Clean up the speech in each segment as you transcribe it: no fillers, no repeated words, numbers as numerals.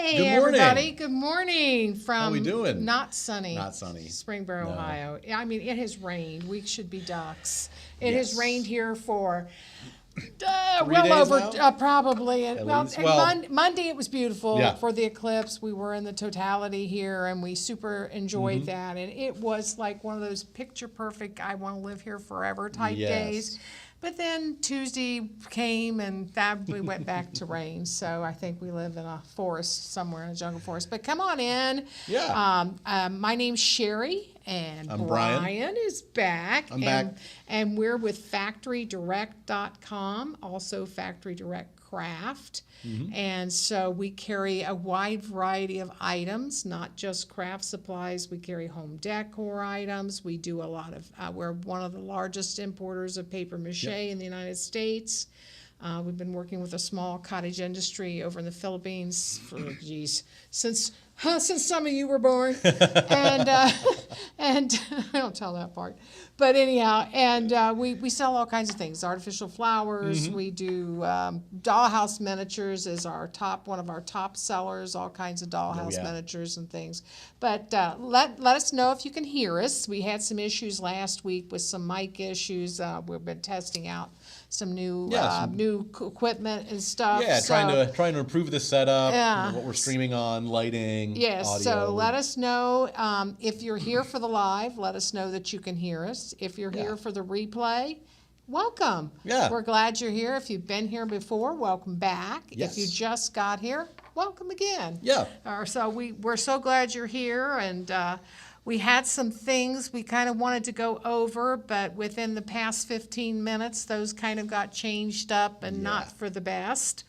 Hey, Good morning. everybody. Good morning from How we doing? not sunny No. Springboro, Ohio. I mean, it has rained. We should be ducks. It Yes. has rained here for 3 well days over now? probably. least. Well- Monday it was beautiful Yeah. for the eclipse. We were in the totality here, and we super enjoyed Mm-hmm. that. And it was like one of those picture perfect, I want to live here forever type Yes. days. But then Tuesday came and we went back to rain. So I think we live in a forest somewhere, in a jungle forest. But come on in. Yeah. My name's Sherry, and I'm Brian. Brian is back. I'm back. And we're with FactoryDirect.com, also Factory Direct Craft. Mm-hmm. And so we carry a wide variety of items, not just craft supplies. We carry home decor items. We do a lot of, we're one of the largest importers of paper mache in the United States. We've been working with a small cottage industry over in the Philippines for, since some of you were born. And I don't tell that part. But anyhow, and we sell all kinds of things, artificial flowers. Mm-hmm. We do dollhouse miniatures is one of our top sellers, all kinds of dollhouse yeah. miniatures and things. But let us know if you can hear us. We had some issues last week with some mic issues. We've been testing out some new equipment and stuff. Yeah, so, trying to improve the setup, Yeah. what we're streaming on, lighting, Yes, audio. so let us know if you're here for the live, let us know that you can hear us. If you're Yeah. here for the replay, welcome. Yeah. We're glad you're here. If you've been here before, welcome back. Yes. If you just got here, welcome again. Yeah. So we're so glad you're here, and we had some things we kind of wanted to go over, but within the past 15 minutes, those kind of got changed up and not for the best.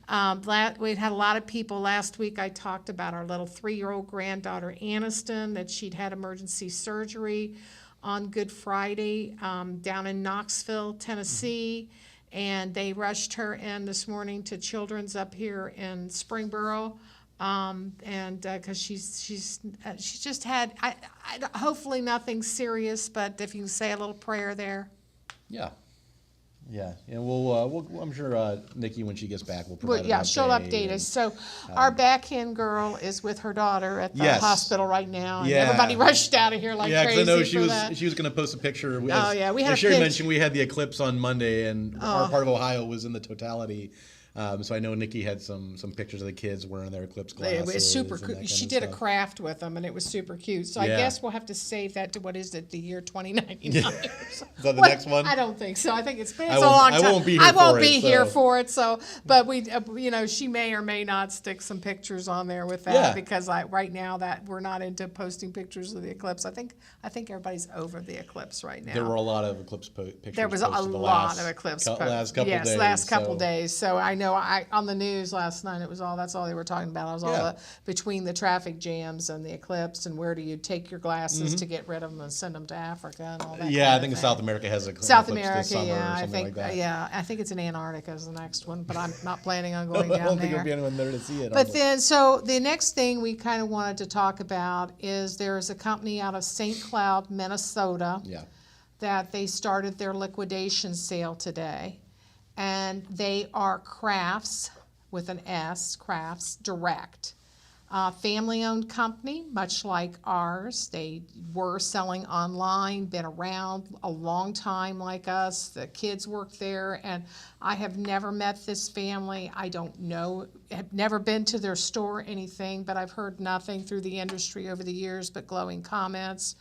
We had a lot of people last week. I talked about our little 3-year-old granddaughter, Aniston, that she'd had emergency surgery on Good Friday down in Knoxville, Tennessee. And they rushed her in this morning to Children's up here in Springboro. And because she's just had, hopefully nothing serious, but if you can say a little prayer there. Yeah. Yeah, and we'll I'm sure Nikki, when she gets back, will provide an update. She'll update us. So our backhand girl is with her daughter at the hospital right now, and everybody rushed out of here like crazy. Yeah, because I know that. she was going to post a picture. We had as Sherry mentioned, we had the eclipse on Monday, and our part of Ohio was in the totality. So I know Nikki had some pictures of the kids wearing their eclipse glasses. It was super cool. She did a craft with them, and it was super cute. So I guess we'll have to save that to, what is it, the year 2099? Is that the next one? I don't think so. I think it's been a long time. I won't be here for it. So, but we, she may or may not stick some pictures on there with that because right now that we're not into posting pictures of the eclipse. I think everybody's over the eclipse right now. There were a lot of eclipse pictures. There was a lot of eclipse last couple days. Last couple days. So I know on the news last night that's all they were talking about. It was all between the traffic jams and the eclipse, and where do you take your glasses to get rid of them and send them to Africa and all that. Yeah, I think South America has a South eclipse America, this summer or I something think like that. I think it's in Antarctica is the next one, but I'm not planning on going down there. I don't think there'll be anyone there to see it. But then, so the next thing we kind of wanted to talk about is there's a company out of St. Cloud, Minnesota, that they started their liquidation sale today, and they are Crafts with an S, Crafts Direct. Family-owned company, much like ours. They were selling online, been around a long time like us. The kids work there, and I have never met this family. I don't know, have never been to their store or anything, but I've heard nothing through the industry over the years but glowing comments.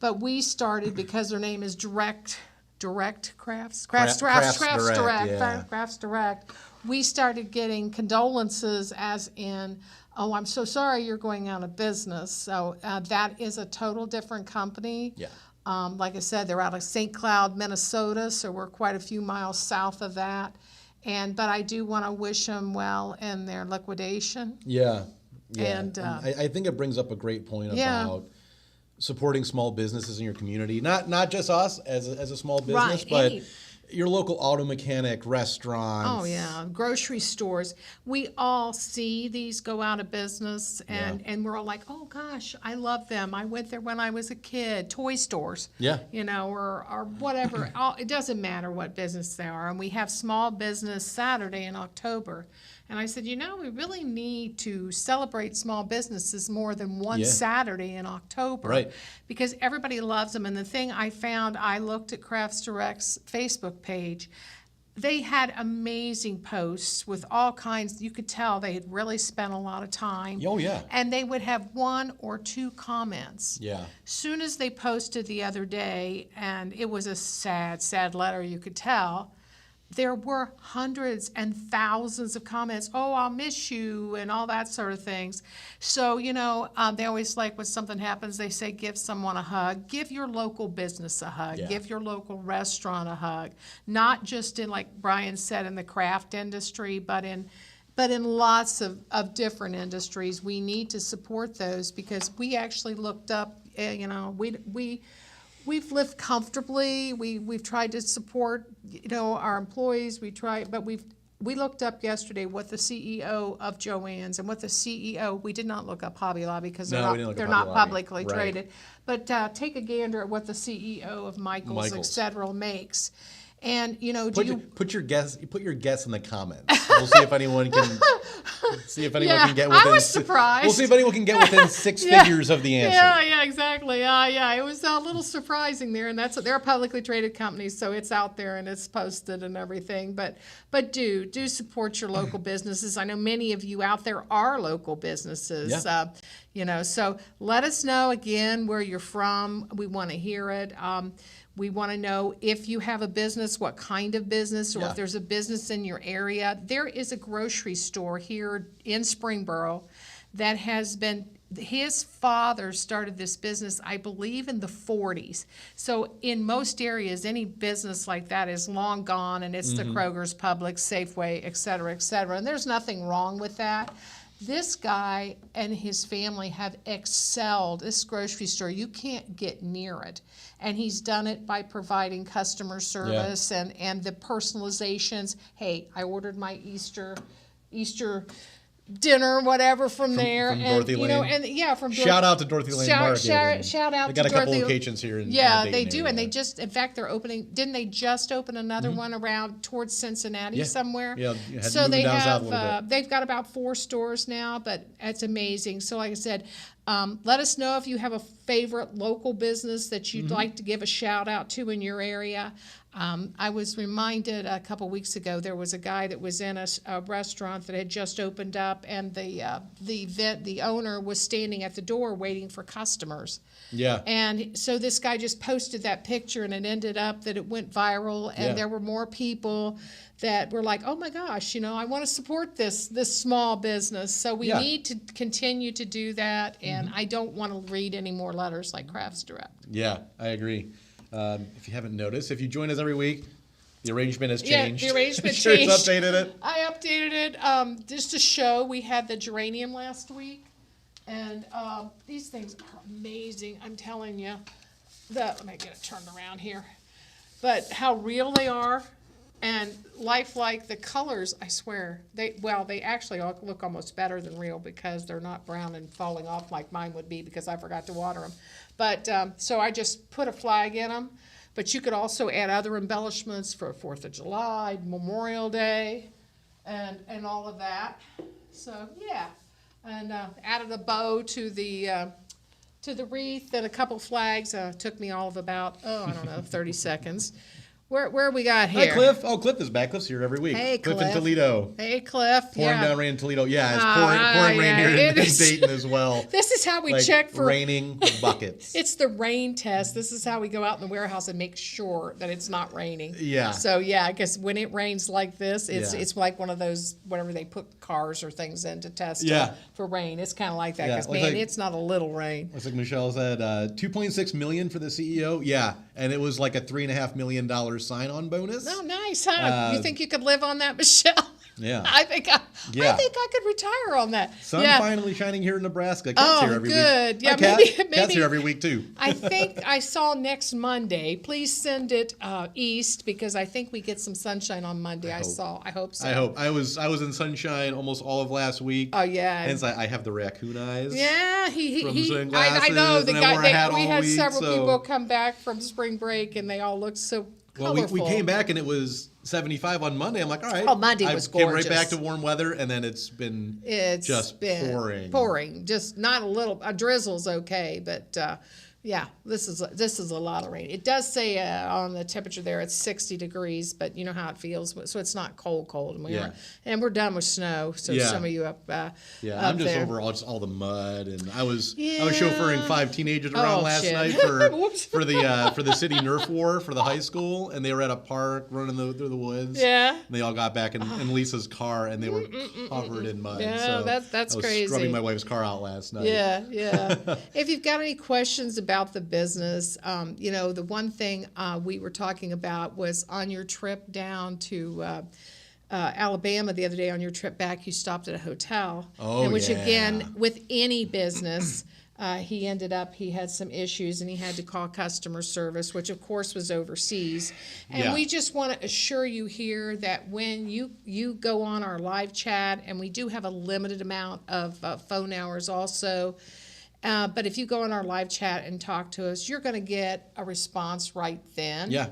But we started because their name is Direct Crafts Direct. We started getting condolences as in, oh, I'm so sorry you're going out of business. So that is a total different company. Yeah. Like I said, they're out of St. Cloud, Minnesota, so we're quite a few miles south of that. But I do want to wish them well in their liquidation. Yeah. And I think it brings up a great point about supporting small businesses in your community. Not just us as a small business, but your local auto mechanic, restaurants. Oh, yeah, grocery stores. We all see these go out of business, and we're all like, oh, gosh, I love them. I went there when I was a kid. Toy stores, or whatever. It doesn't matter what business they are. And we have Small Business Saturday in October. And I said, we really need to celebrate small businesses more than one Saturday in October. Right. Because everybody loves them. And the thing I found, I looked at Crafts Direct's Facebook page. They had amazing posts with all kinds. You could tell they had really spent a lot of time. Oh, yeah. And they would have 1 or 2 comments. Yeah. Soon as they posted the other day, and it was a sad, sad letter, you could tell, there were hundreds and thousands of comments. Oh, I'll miss you, and all that sort of things. So, they always like when something happens, they say give someone a hug. Give your local business a hug. Yeah. Give your local restaurant a hug. Not just in, like Brian said, in the craft industry, but in lots of different industries. We need to support those because we actually looked up, we've lived comfortably. We've tried to support, our employees. But we looked up yesterday what the CEO of Joann's and what the CEO. We did not look up Hobby Lobby because they're not publicly traded. But take a gander at what the CEO of Michaels. etc. makes. And put your guess in the comments. We'll see if anyone can can get within. I was surprised. We'll see if anyone can get within 6 figures of the answer. Yeah, exactly. It was a little surprising there, and they're a publicly traded company, so it's out there and it's posted and everything. But do support your local businesses. I know many of you out there are local businesses. Yeah. So let us know again where you're from. We want to hear it. We want to know if you have a business, what kind of business, or if there's a business in your area. There is a grocery store here in Springboro that has been, his father started this business, I believe, in the 40s. So in most areas, any business like that is long gone, and it's the Kroger's, Publix, Safeway, et cetera, and there's nothing wrong with that. This guy and his family have excelled. This grocery store, you can't get near it. And he's done it by providing customer service and the personalizations. Hey, I ordered my Easter dinner, whatever, from there. From Dorothy Lane. From shout out to Dorothy Lane Market. Shout out to Dorothy. They got a couple locations here in they do, and they just, in fact, they're opening. Didn't they just open another one around towards Cincinnati somewhere? Yeah. So they have. They've got about 4 stores now, but it's amazing. So, like I said, let us know if you have a favorite local business that you'd like to give a shout out to in your area. I was reminded a couple weeks ago there was a guy that was in a restaurant that had just opened up, and the owner was standing at the door waiting for customers. Yeah. And so this guy just posted that picture, and it ended up that it went viral, and there were more people that were like, oh my gosh, I want to support this small business. So we need to continue to do that, and I don't want to read any more letters like Crafts Direct. Yeah, I agree. If you haven't noticed, if you join us every week, the arrangement has changed. Yeah, the arrangement sure changed. It's updated it. I updated it just to show. We had the geranium last week, and these things are amazing. I'm telling you. Let me get it turned around here. But how real they are, and lifelike. The colors, I swear, they actually look almost better than real because they're not brown and falling off like mine would be because I forgot to water them. But so I just put a flag in them. But you could also add other embellishments for 4th of July, Memorial Day, and all of that. So yeah, and added a bow to the wreath and a couple flags. Took me all of about 30 seconds. Where we got here? Hi, Cliff. Oh, Cliff is back. Cliff's here every week. Hey, Cliff in Toledo. Hey, Cliff. Pouring down rain in Toledo. Yeah, it's pouring rain here in Dayton as well. This is how we check for raining buckets. It's the rain test. This is how we go out in the warehouse and make sure that it's not raining. Yeah. So yeah, I guess when it rains like this, it's like one of those whatever they put cars or things in to test for rain. It's kind of like that because it's not a little rain. It's like Michelle said, $2.6 million for the CEO. Yeah, and it was like a $3.5 million sign-on bonus. Oh, nice, huh? You think you could live on that, Michelle? Yeah. I think I could retire on that. Sun finally shining here in Nebraska. Kat's here every week. Yeah, maybe Kat's here every week too. I think I saw next Monday. Please send it east because I think we get some sunshine on Monday. I hope so. I hope. I was in sunshine almost all of last week. Oh yeah. Hence I have the raccoon eyes. Yeah, sunglasses, I know the guy. We had week, several people come back from spring break and they all looked so Well, we came back and it was 75 on Monday. I'm like, all right. Oh, Monday was came gorgeous. right back to warm weather, and then it's been pouring. Pouring, just not a little. A drizzle's okay, but yeah, this is a lot of rain. It does say on the temperature there it's 60 degrees, but you know how it feels, so it's not cold, and we're done with snow. So some of you up I'm just there. over all the mud, and I was chauffeuring 5 teenagers around last night for the city Nerf war for the high school, and they were at a park running through the woods. Yeah, and they all got back in Lisa's car, and they were covered in mud. Yeah, so that's I was crazy. scrubbing my wife's car out last night. Yeah. If you've got any questions about the business, the one thing we were talking about was on your trip down to Alabama the other day. On your trip back, you stopped at a hotel, which again, with any business, he had some issues and he had to call customer service, which of course was overseas. And we just want to assure you here that when you go on our live chat, and we do have a limited amount of phone hours also, but if you go on our live chat and talk to us, you're going to get a response right then. Yeah.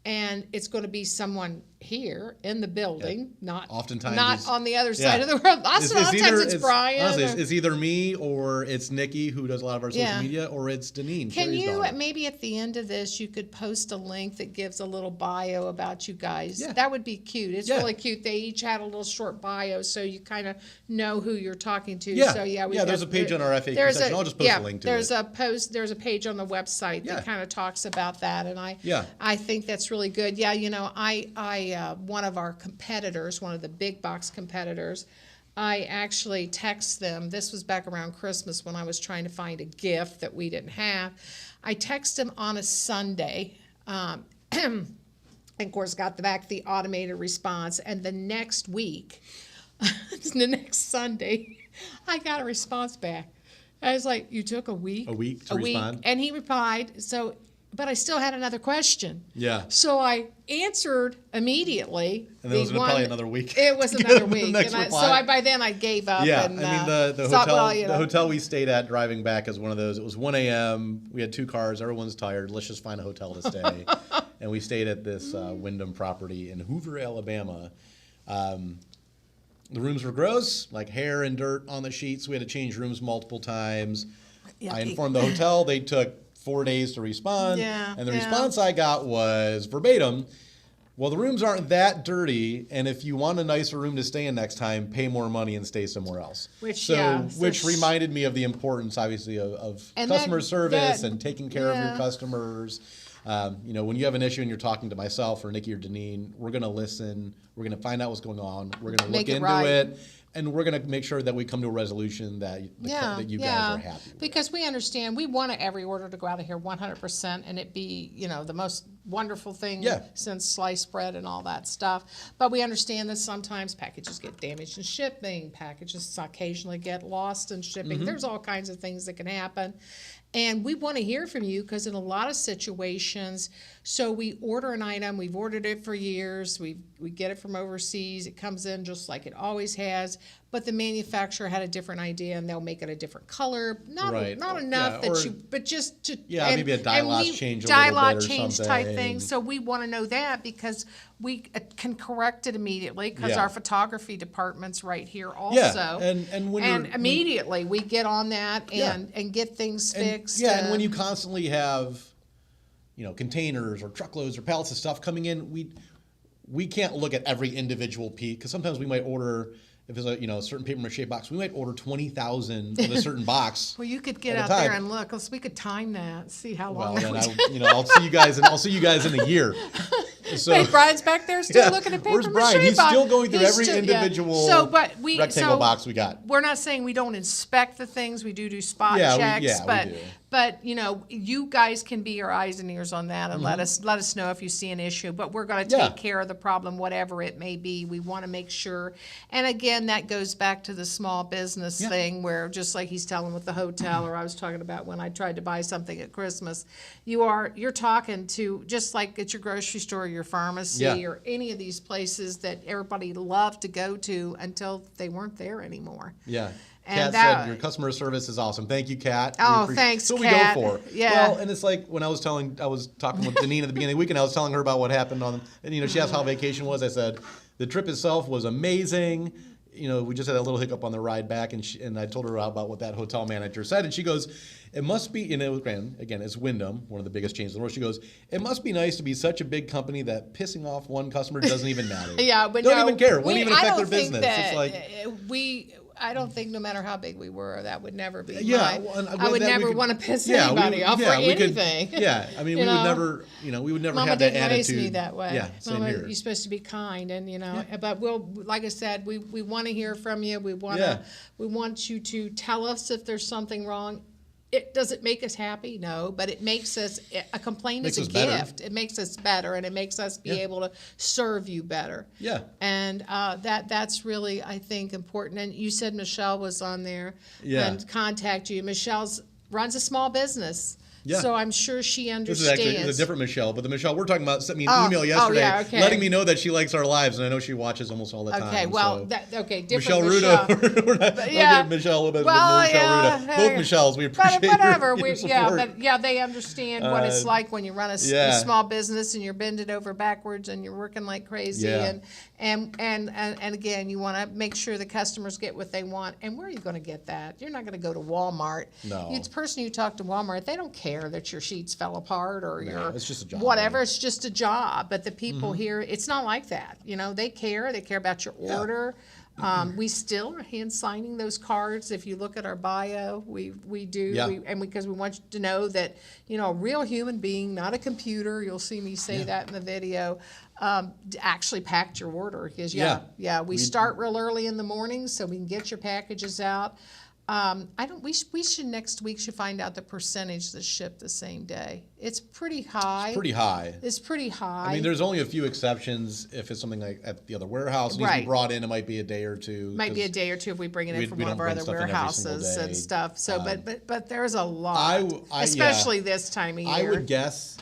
And it's going to be someone here in the building, not oftentimes on the other side of the world. Sometimes it's Brian. Honestly, it's either me or it's Nikki, who does a lot of our social media, or it's Deneen. Can you maybe at the end of this you could post a link that gives a little bio about you guys? Yeah. That would be cute. It's really cute. They each had a little short bio, so you kind of know who you're talking to. Yeah. So there's a page on our FAQ section. I'll just post a link to it. There's a page on the website that kind of talks about that, and I think that's really good. Yeah, I one of our competitors, one of the big box competitors, I actually text them. This was back around Christmas when I was trying to find a gift that we didn't have. I text them on a Sunday, and of course got back the automated response. And the next week, the next Sunday, I got a response back. I was like, "You took a week? A week to respond?" And he replied, but I still had another question. Yeah. So I answered immediately. And then it was probably another week. It was another week. By then I gave up. Yeah, and, the hotel we stayed at driving back is one of those. It was 1 a.m. We had 2 cars. Everyone's tired. Let's just find a hotel to stay. And we stayed at this Wyndham property in Hoover, Alabama. The rooms were gross, like hair and dirt on the sheets. We had to change rooms multiple times. I informed the hotel. They took 4 days to respond, and the response I got was verbatim, well, the rooms aren't that dirty, and if you want a nicer room to stay in next time, pay more money and stay somewhere else. Which reminded me of the importance, obviously, of customer service and taking care of your customers. When you have an issue and you're talking to myself or Nikki or Deneen, we're going to listen, we're going to find out what's going on, we're going to look into it. And we're going to make sure that we come to a resolution that you guys are happy with. Because we understand, we want every order to go out of here 100% and it be, the most wonderful thing since sliced bread and all that stuff. But we understand that sometimes packages get damaged in shipping, packages occasionally get lost in shipping. Mm-hmm. There's all kinds of things that can happen. And we want to hear from you because in a lot of situations, so we order an item, we've ordered it for years, we get it from overseas, it comes in just like it always has, but the manufacturer had a different idea and they'll make it a different color. Not enough but just to maybe a dye lot change type thing. So we want to know that because we can correct it immediately because our photography department's right here also. Yeah, and immediately we get on that and get things fixed. And when you constantly have containers or truckloads or pallets of stuff coming in, we can't look at every individual piece because sometimes we might order, if it's a certain paper mache box, we might order 20,000 of a certain box. Well, you could get out there and look. We could time that, see how long. Well, then I'll see you guys. I'll see you guys in a year. So, hey, Brian's back there still looking at paper mache. Where's Brian? He's still going through every individual rectangle box we got. We're not saying we don't inspect the things. We do spot checks, but you guys can be our eyes and ears on that and let us know if you see an issue. But we're going to take care of the problem, whatever it may be. We want to make sure. And again, that goes back to the small business thing, where just like he's telling with the hotel, or I was talking about when I tried to buy something at Christmas, you're talking to just like at your grocery store, your pharmacy, or any of these places that everybody loved to go to until they weren't there anymore. Yeah. Kat said your customer service is awesome. Thank you, Kat. Oh, thanks, Kat. That's what Kat. we go for. Yeah. Well, and it's like when I was talking with Deneen at the beginning of the weekend, I was telling her about what happened and she asked how vacation was. I said, the trip itself was amazing. We just had a little hiccup on the ride back, and I told her about what that hotel manager said, and she goes, it must be, again, it's Wyndham, one of the biggest chains in the world. She goes, it must be nice to be such a big company that pissing off one customer doesn't even matter. Yeah, but don't even care. Won't even affect their business. It's like I don't think no matter how big we were, that would never be I would never want to piss anybody off for anything. We would never, we would never have that attitude. Mama didn't raise me that way. Yeah, same Mama, here. you're supposed to be kind, and but like I said, we want to hear from you. We want you to tell us if there's something wrong. Does it make us happy? No, but it makes us, a complaint is a gift. It makes us better, and it makes us be able to serve you better. Yeah. And that's really, I think, important. And you said Michelle was on there and contact you. Michelle runs a small business. Yeah. So I'm sure she understands. This is actually a different Michelle, but the Michelle we're talking about sent me an email yesterday letting me know that she likes our lives, and I know she watches almost all the time. Okay, well, different Michelle Ruda. We're not giving Michelle a little bit more Michelle Ruda. Both Michelles, we appreciate but they understand what it's like when you run a small business and you're bending over backwards and you're working like crazy, and again, you want to make sure the customers get what they want. And where are you going to get that? You're not going to go to Walmart. No. The person you talk to Walmart, they don't care that your sheets fell apart or it's just a job, whatever. It's just a job. But the people here, it's not like that. They care. They care about your order. We still are hand signing those cards. If you look at our bio, we do. Because we want you to know that a real human being, not a computer. You'll see me say that in the video. Actually packed your order because we start real early in the morning so we can get your packages out. We should next week find out the percentage that ship the same day. It's pretty high. It's pretty high. I mean, there's only a few exceptions. If it's something like at the other warehouse needs to be brought in, it might be a day or two. Might be a day or two if we bring it in from one of our other warehouses and stuff. So, but there's a lot, especially this time of year. I would guess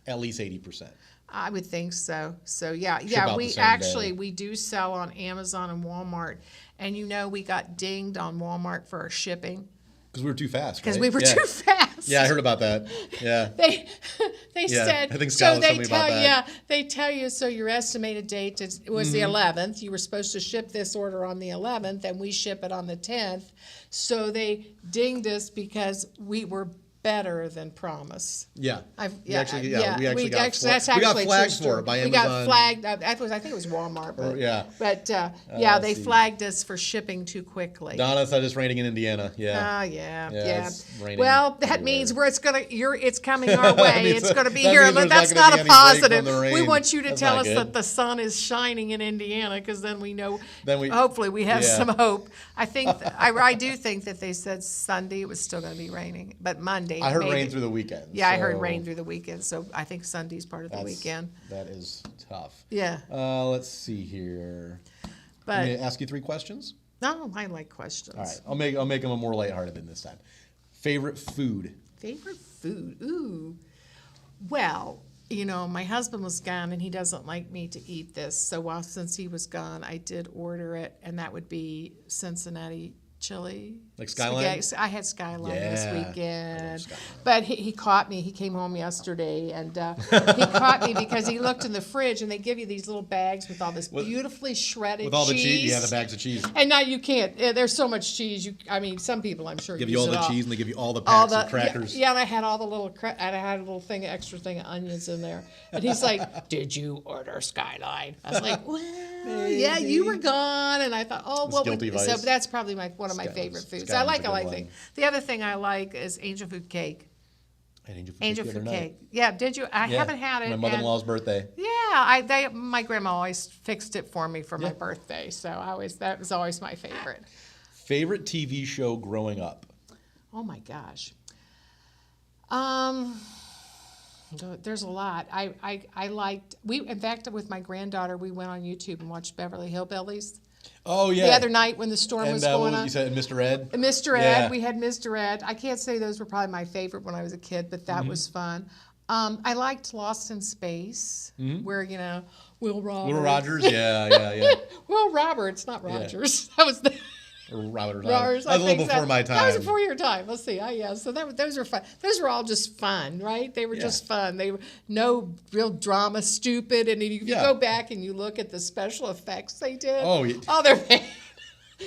at least 80%. I would think so. So we do sell on Amazon and Walmart, and we got dinged on Walmart for our shipping. Because we were too fast. Because we were too fast. Yeah, I heard about that. Yeah. They said. I think Scott was telling me about that. Yeah, they tell you. So your estimated date was the 11th. You were supposed to ship this order on the 11th, and we ship it on the 10th. So they dinged us because we were better than promise. We actually got flagged for it by Amazon. We got flagged. I think it was Walmart. But they flagged us for shipping too quickly. Donna said it's raining in Indiana. It's raining well, that everywhere. means it's coming our way. It's going to be here. But that's not a positive. We want you to tell us that the sun is shining in Indiana, because then we know. Hopefully we have some hope. I think I do think that they said Sunday it was still going to be raining, but Monday. I heard rain through the weekend. Yeah, I heard rain through the weekend, so I think Sunday's part of the weekend. That is tough. Yeah. Let's see here. But I'm going to ask you 3 questions. No, I like questions. All right, I'll make them more lighthearted than this time. Favorite food? Favorite food? Ooh. Well, my husband was gone, and he doesn't like me to eat this. So since he was gone, I did order it, and that would be Cincinnati chili. Like Skyline? I had Skyline this weekend. But he caught me. He came home yesterday, and he caught me because he looked in the fridge, and they give you these little bags with all this beautifully shredded cheese. With all the cheese? Yeah, the bags of cheese. And now you can't. There's so much cheese. Some people, I'm sure, give you all the cheese, and they give you all the packs of crackers. Yeah, and I had all the little, I had a little extra thing of onions in there. And he's like, "Did you order Skyline?" I was like, "Well, yeah, you were gone." And I thought, "Oh, well." So that's probably one of my favorite foods. I like things. The other thing I like is angel food cake. Angel food cake. Yeah, did you? I haven't had it. My mother-in-law's birthday. Yeah, my grandma always fixed it for me for my birthday, so that was always my favorite. Favorite TV show growing up? Oh my gosh. There's a lot. I liked. In fact, with my granddaughter, we went on YouTube and watched Beverly Hillbillies. Oh, yeah. The other night when the storm was going on. You said Mr. Ed? Mr. Ed. We had Mr. Ed. I can't say those were probably my favorite when I was a kid, but that was fun. I liked Lost in Space, where, Will Rogers. Will Rogers, yeah. Will Roberts, not Rogers. That was the... Robert, Robbers, that was a little before my time. That was before your time. Let's see. So those are fun. Those were all just fun, right? They were just fun. They were no real drama, stupid. And if you go back and you look at the special effects they did, they're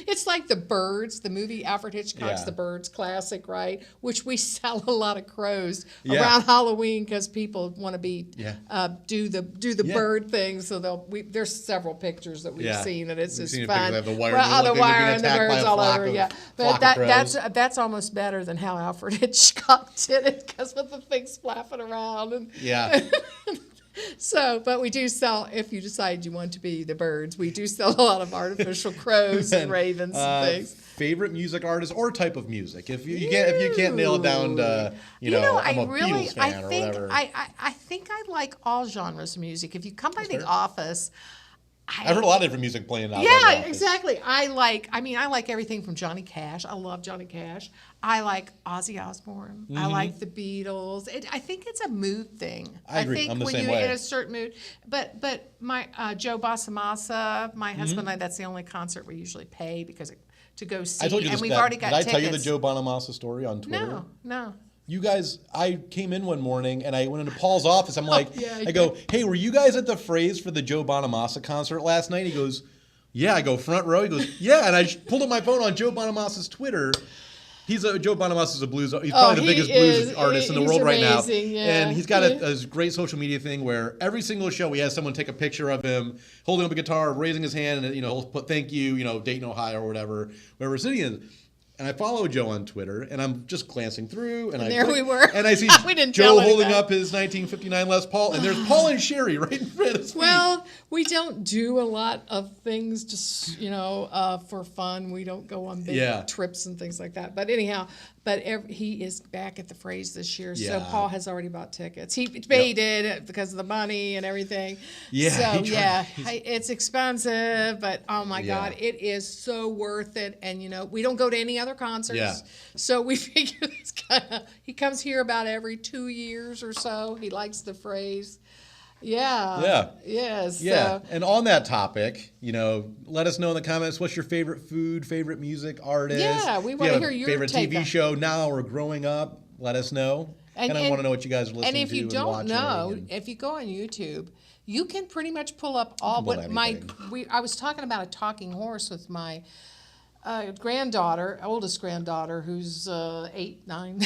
it's like The Birds, the movie Alfred Hitchcock's The Birds classic, right? Which we sell a lot of crows around Halloween because people want to be do the bird thing. So there's several pictures that we've seen, and it's just fun. The wire and the birds all over. But that's almost better than how Alfred Hitchcock did it because with the things flapping around and So, but we do sell, if you decide you want to be the birds, we do sell a lot of artificial crows and ravens and things. Favorite music artist or type of music? If you can't nail it down to, I'm a Beatles fan or whatever. I think I like all genres of music. If you come by the office, I've heard a lot of different music playing out. Yeah, exactly. I like everything from Johnny Cash. I love Johnny Cash. I like Ozzy Osbourne. I like the Beatles. I think it's a mood thing. I agree. think I'm the when same you're way. in a certain mood. But my Joe Bonamassa, my husband and I, that's the only concert we usually pay because to go see. I told you and this, we've already got tickets. Did I tell you the Joe Bonamassa story on Twitter? No. You guys, I came in one morning and I went into Paul's office. I'm like, I go, hey, were you guys at the Phrase for the Joe Bonamassa concert last night? He goes, yeah. I go, front row. He goes, yeah. And I pulled up my phone on Joe Bonamassa's Twitter. Joe Bonamassa's a blues. He's probably the biggest blues artist in the world right now. Yeah. And he's got a great social media thing where every single show he has someone take a picture of him holding up a guitar, raising his hand, and he'll put thank you, Dayton, Ohio, or whatever, wherever city is. And I follow Joe on Twitter, and I'm just glancing through, and there we were. And I see Joe holding up his 1959 Les Paul, and there's Paul and Sherry right in front of his feet. Well, we don't do a lot of things just for fun. We don't go on big trips and things like that. But anyhow, he is back at the Phrase this year, so Paul has already bought tickets. He did because of the money and everything. Yeah. So it's expensive, but oh my God, it is so worth it. And we don't go to any other concerts. Yeah. So we figure it's he comes here about every 2 years or so. He likes the Phrase. Yeah. Yes. Yeah. And on that topic, let us know in the comments what's your favorite food, favorite music artist. Yeah, we want to hear your favorite TV show now or growing up. Let us know. And I want to know what you guys are listening to. And if you don't know, if you go on YouTube, you can pretty much pull up all I was talking about a talking horse with my oldest granddaughter, who's 8, 9.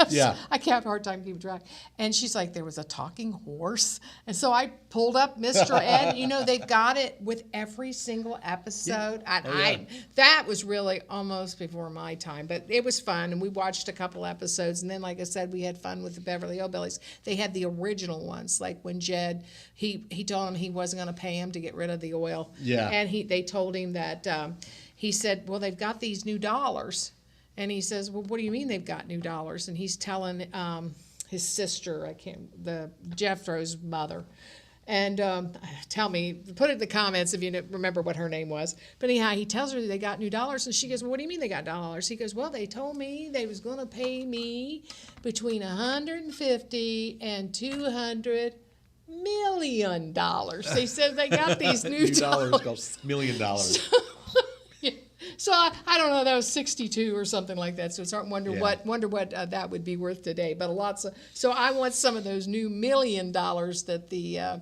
Yeah. I can't have a hard time keeping track. And she's like, there was a talking horse. And so I pulled up Mr. Ed. They've got it with every single episode. Yeah. That was really almost before my time, but it was fun. And we watched a couple episodes. And then, like I said, we had fun with the Beverly Hillbillies. They had the original ones, like when Jed, he told him he wasn't going to pay him to get rid of the oil. Yeah. And they told him that... he said, well, they've got these new dollars. And he says, well, what do you mean they've got new dollars? And he's telling his sister, Jethro's mother. And put it in the comments if you remember what her name was. But anyhow, he tells her they got new dollars. And she goes, well, what do you mean they got dollars? He goes, well, they told me they was going to pay me between $150 and $200 million. They said they got these new dollars. Called $1 million. So I don't know. That was 62 or something like that. So it's hard to wonder what that would be worth today. But so I want some of those new $1 million that the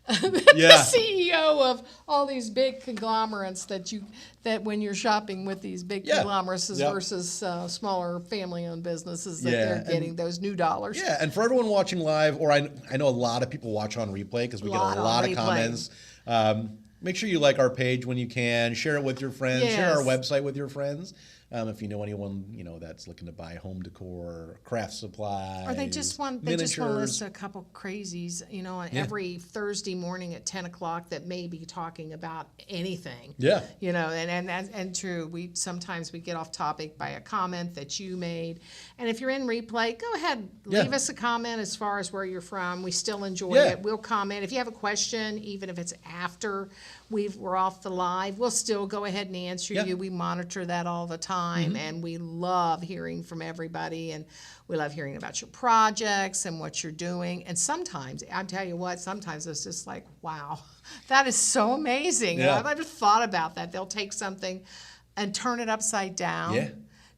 CEO of all these big conglomerates that when you're shopping with these big conglomerates versus smaller family-owned businesses they're getting those new dollars. Yeah, and for everyone watching live, or I know a lot of people watch on replay because we get a lot of comments. Make sure you like our page when you can. Share it with your friends. Yes. Share our website with your friends. If you know anyone that's looking to buy home decor, craft supplies, or they just want to listen to a couple crazies, every Thursday morning at 10 o'clock that may be talking about anything. Yeah. And true. Sometimes we get off topic by a comment that you made, and if you're in replay, go ahead, leave us a comment as far as where you're from. We still enjoy it. We'll comment if you have a question, even if it's after we're off the live. We'll still go ahead and answer you. We monitor that all the time, and we love hearing from everybody, and we love hearing about your projects and what you're doing. And sometimes, I'll tell you what, sometimes it's just like, wow, that is so amazing. I've never thought about that. They'll take something and turn it upside down. Yeah.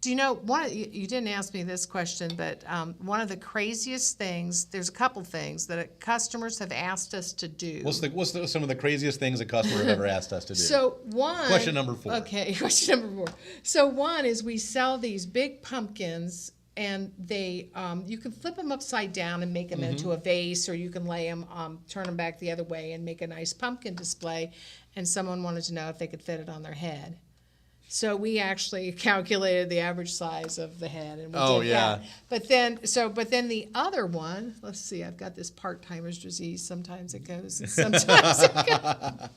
Do you know, you didn't ask me this question, but one of the craziest things, there's a couple things that customers have asked us to do. What's some of the craziest things a customer have ever asked us to do? So one. Question number 4. Okay, question number 4. So one is we sell these big pumpkins, and they you can flip them upside down and make them into a vase, or you can lay them, turn them back the other way and make a nice pumpkin display. And someone wanted to know if they could fit it on their head. So we actually calculated the average size of the head, and we did that. But then the other one, let's see, I've got this part-timer's disease. Sometimes it goes, and sometimes it goes.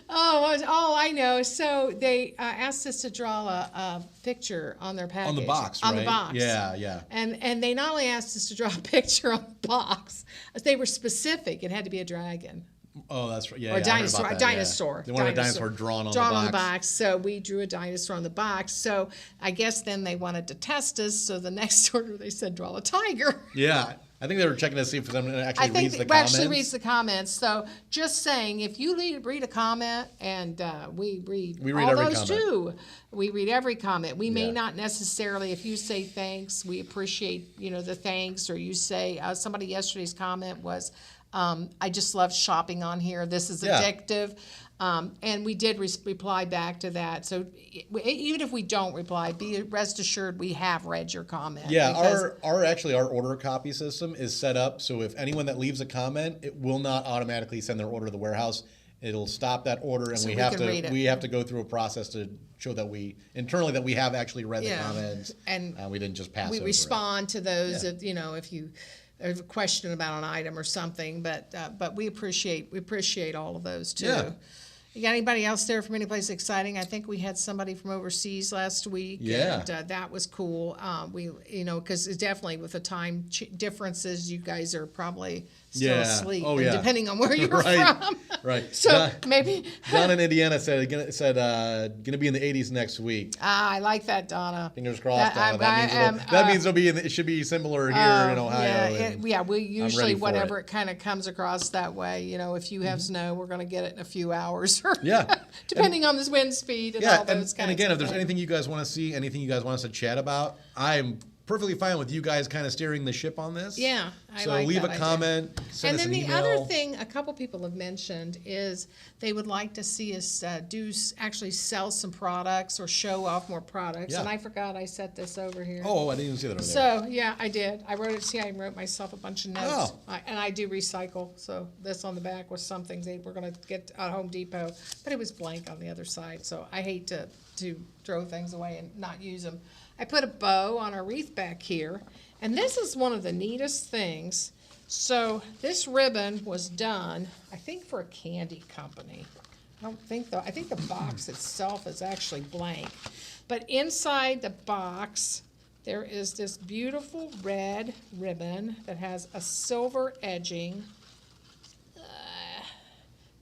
Oh, I know. So they asked us to draw a picture on their package. On the box, right? On the box. Yeah. And they not only asked us to draw a picture on the box, they were specific. It had to be a dragon. Oh, that's right. Yeah, Or a dinosaur. A dinosaur. They wanted a dinosaur drawn on the box. So we drew a dinosaur on the box. So I guess then they wanted to test us. So the next order they said, draw a tiger. Yeah. I think they were checking to see if someone actually reads the comments. Actually reads the comments. So just saying, if you read a comment, and we read all those comment. Too. We read every comment. We may not necessarily, if you say thanks, we appreciate the thanks, or you say somebody yesterday's comment was, I just love shopping on here. This is addictive. And we did reply back to that. So even if we don't reply, be rest assured we have read your comment. Yeah, our order copy system is set up so if anyone that leaves a comment, it will not automatically send their order to the warehouse. It'll stop that order, and we have to go through a process to show that we have actually read the comments, and we didn't just pass. We respond to those if you have a question about an item or something, but we appreciate all of those too. Yeah. You got anybody else there from any place exciting? I think we had somebody from overseas last week. Yeah. And that was cool. Because definitely with the time differences, you guys are probably still asleep. Oh, depending on where you're from. Right. So maybe. Don in Indiana said gonna be in the 80s next week. I like that, Donna. Fingers crossed, Donna. That means it should be similar here in Ohio. We usually whatever it kind of comes across that way. If you have snow, we're going to get it in a few hours. Depending on this wind speed and all those kinds of things. And again, if there's anything you guys want to see, anything you guys want us to chat about, I'm perfectly fine with you guys kind of steering the ship on this. Yeah, I like that. So leave a comment, send us an email. And then the other thing a couple people have mentioned is they would like to see us actually sell some products or show off more products. Yeah. And I forgot I set this over here. Oh, I didn't even see that over there. So, yeah, I did. I wrote it. See, I wrote myself a bunch of notes. Oh. And I do recycle. So this on the back was some things they were going to get at Home Depot. But it was blank on the other side. So I hate to throw things away and not use them. I put a bow on our wreath back here, and this is one of the neatest things. So this ribbon was done, I think, for a candy company. I don't think though. I think the box itself is actually blank. But inside the box, there is this beautiful red ribbon that has a silver edging.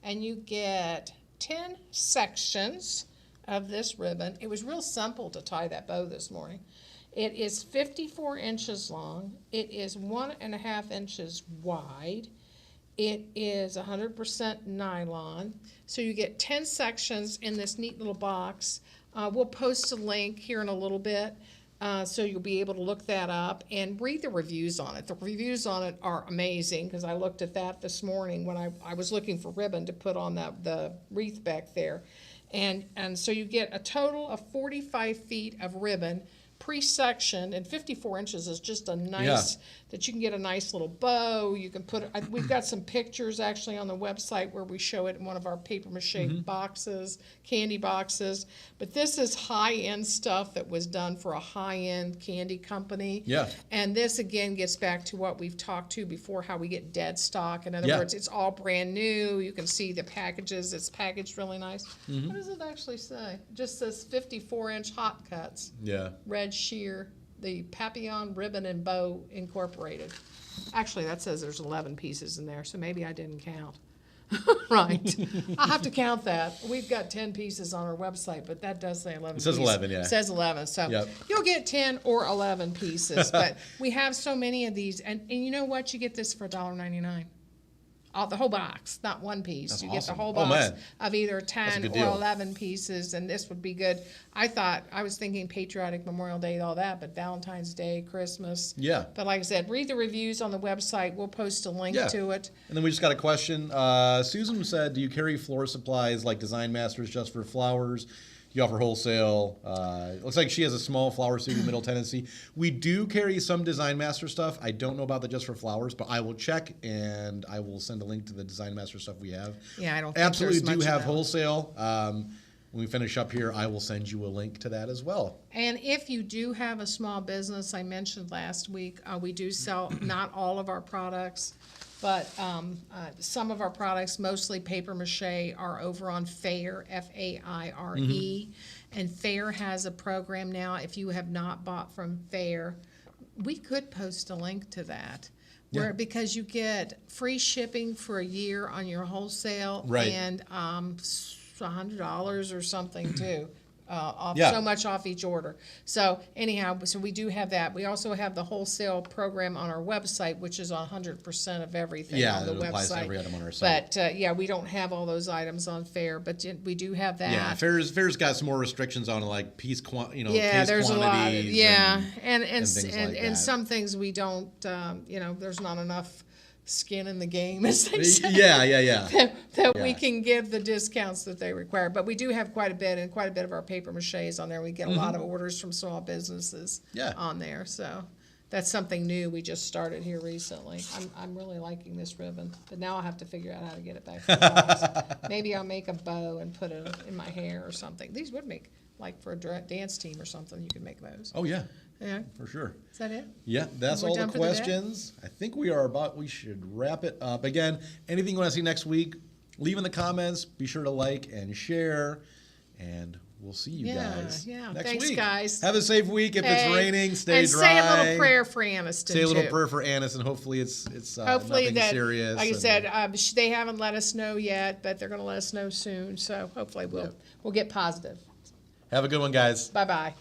And you get 10 sections of this ribbon. It was real simple to tie that bow this morning. It is 54 inches long. It is 1.5 inches wide. It is 100% nylon. So you get 10 sections in this neat little box. We'll post a link here in a little bit, so you'll be able to look that up and read the reviews on it. The reviews on it are amazing, because I looked at that this morning when I was looking for ribbon to put on the wreath back there. And so you get a total of 45 feet of ribbon pre-sectioned, and 54 inches is just a nice, that you can get a nice little bow. You can put it, we've got some pictures actually on the website where we show it in one of our paper mache boxes, candy boxes. But this is high-end stuff that was done for a high-end candy company. Yeah. And this again gets back to what we've talked to before, how we get dead stock. In other words, it's all brand new. You can see the packages. It's packaged really nice. What does it actually say? It just says 54-inch hot cuts. Yeah. Red sheer, the Papillon Ribbon and Bow Incorporated. Actually, that says there's 11 pieces in there, so maybe I didn't count. Right. I'll have to count that. We've got 10 pieces on our website, but that does say 11 pieces. It says 11, yeah. It says 11, so you'll get 10 or 11 pieces. But we have so many of these, and you know what? You get this for $1.99. the whole box, not one piece. That's you awesome. get the whole Oh, box man. of either a 10 good or deal. 11 pieces, and this would be good. I was thinking patriotic Memorial Day, all that, but Valentine's Day, Christmas. Yeah. But like I said, read the reviews on the website. We'll post a link Yeah. to it. And then we just got a question. Susan said, do you carry floor supplies like Design Masters just for flowers? You offer wholesale. It looks like she has a small flower studio in Middle Tennessee. We do carry some Design Master stuff. I don't know about the just for flowers, but I will check and I will send a link to the Design Master stuff we have. Yeah, I don't think Absolutely there's do much have of that. wholesale. When we finish up here, I will send you a link to that as well. And if you do have a small business, I mentioned last week, we do sell not all of our products, but some of our products, mostly paper mache, are over on Fair, F-A-I-R-E. And Fair has a program now. If you have not bought from Fair, we could post a link to that. Yeah. Because you get free shipping for a year on your wholesale, Right. and $100 or something too. Off Yeah. so much off each order. So anyhow, so we do have that. We also have the wholesale program on our website, which is 100% of everything Yeah, on the that applies to website. every item on our site. But yeah, we don't have all those items on Fair, but we do have that. Yeah, Fair's got some more restrictions on like piece Yeah, case there's a lot. quantities. Yeah, and and things like that. some things we don't. There's not enough skin in the game, as they say. Yeah. that Yeah. we can give the discounts that they require. But we do have quite a bit, and quite a bit of our paper mache is on there. We get a lot of orders from small businesses Yeah. on there. So that's something new we just started here recently. I'm really liking this ribbon, but now I'll have to figure out how to get it back to the box. Maybe I'll make a bow and put it in my hair or something. These would make, like for a dance team or something, you could make those. Oh yeah, Yeah. for sure. Is that it? Yeah, that's We're all done the for the day? questions. I think we should wrap it up. Again, anything you want to see next week, leave in the comments. Be sure to like and share, and we'll see you guys next Thanks, week. guys. Have a safe week. If Hey, it's raining, stay and dry. say a little prayer for Aniston, Say a little too. prayer for Annis, and hopefully it's Hopefully nothing that, serious. like I and- said, they haven't let us know yet, but they're going to let us know soon. So hopefully we'll get positive. Have a good one, guys. Bye-bye.